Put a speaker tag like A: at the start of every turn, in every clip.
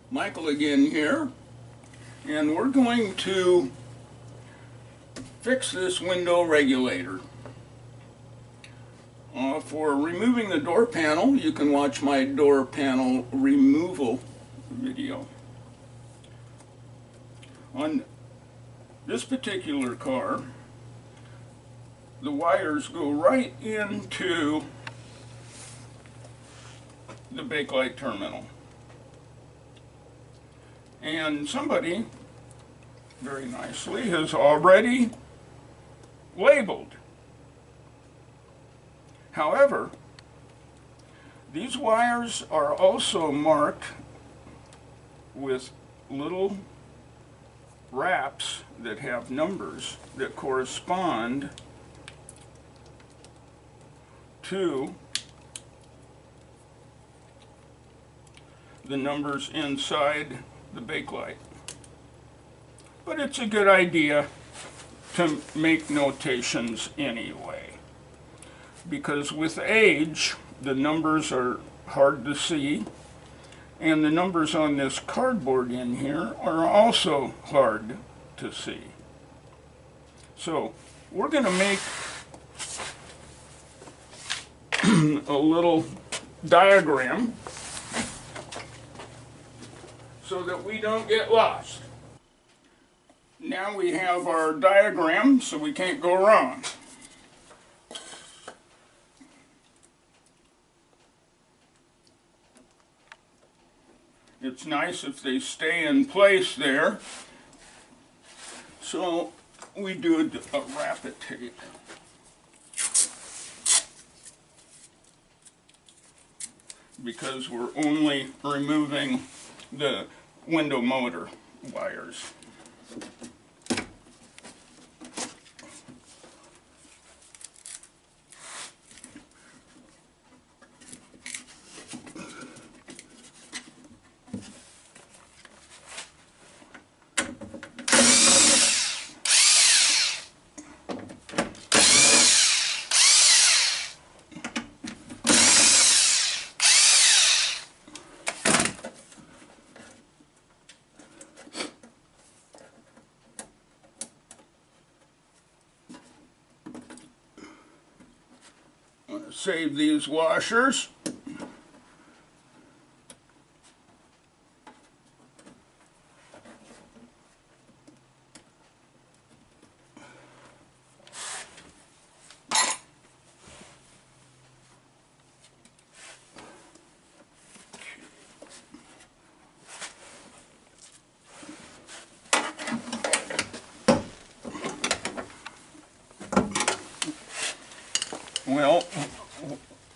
A: Michael again here, and we're going to fix this window regulator. For removing the door panel, you can watch my door panel removal video. On this particular car, the wires go right into the backlight terminal. And somebody, very nicely, has already labeled. However, these wires are also marked with little wraps that have numbers that correspond to the numbers inside the backlight. But it's a good idea to make notations anyway, because with age the numbers are hard to see, and the numbers on this cardboard in here are also hard to see. So we're going to make a little diagram so that we don't get lost. Now we have our diagram, so we can't go wrong. It's nice if they stay in place there, so we do a rapid tape. Because we're only removing the window motor wires. Save these washers. Well,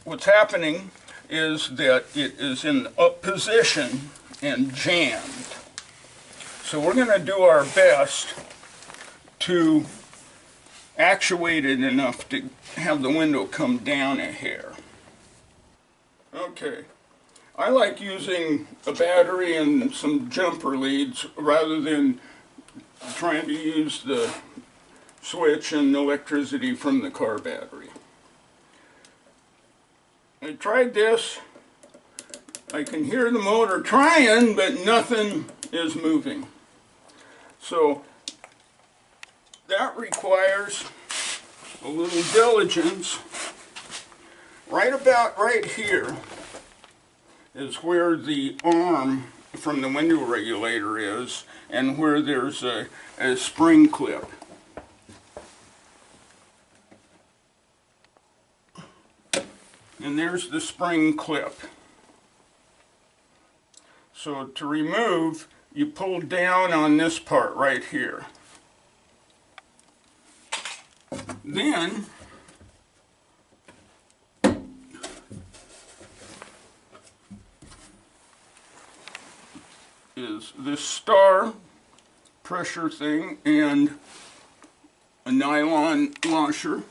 A: what's happening is that it is in up position and jammed. So we're going to do our best to actuate it enough to have the window come down a hair. Okay, I like using a battery and some jumper leads rather than trying to use the switch and electricity from the car battery. I tried this. I can hear the motor trying, but nothing is moving. So that requires a little diligence. Right about right here is where the arm from the window regulator is, and where there's a spring clip. And there's the spring clip. So to remove, you pull down on this part right here. Then is this star pressure thing and a nylon washer.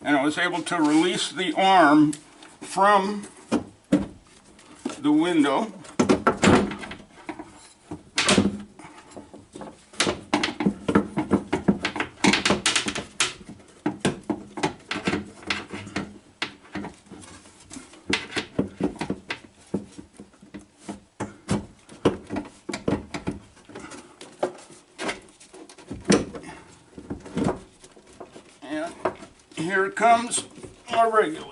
A: And I was able to release the arm from the window. And here comes our regulator.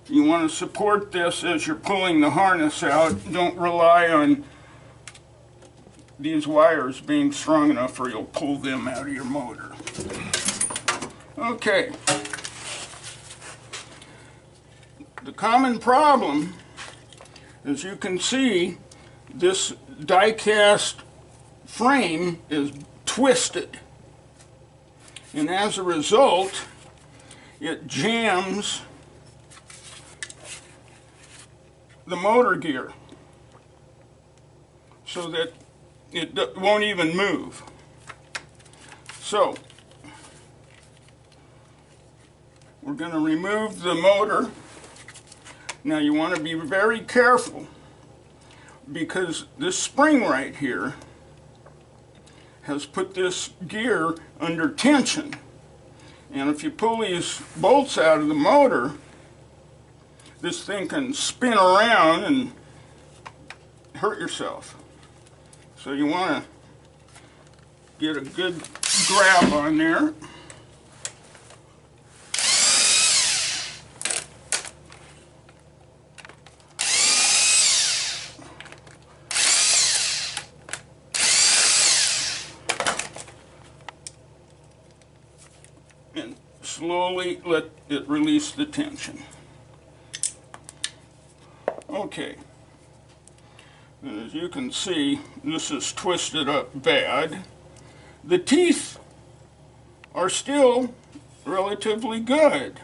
A: You want to support this as you're pulling the harness out. Don't rely on these wires being strong enough or you'll pull them out of your motor. Okay. The common problem, as you can see, this die-cast frame is twisted. And as a result, it jams the motor gear so that it won't even move. So we're going to remove the motor. Now you want to be very careful because this spring right here has put this gear under tension. And if you pull these bolts out of the motor, this thing can spin around and hurt yourself. So you want to get a good grab on there. And slowly let it release the tension. Okay, and as you can see, this is twisted up bad. The teeth are still relatively good.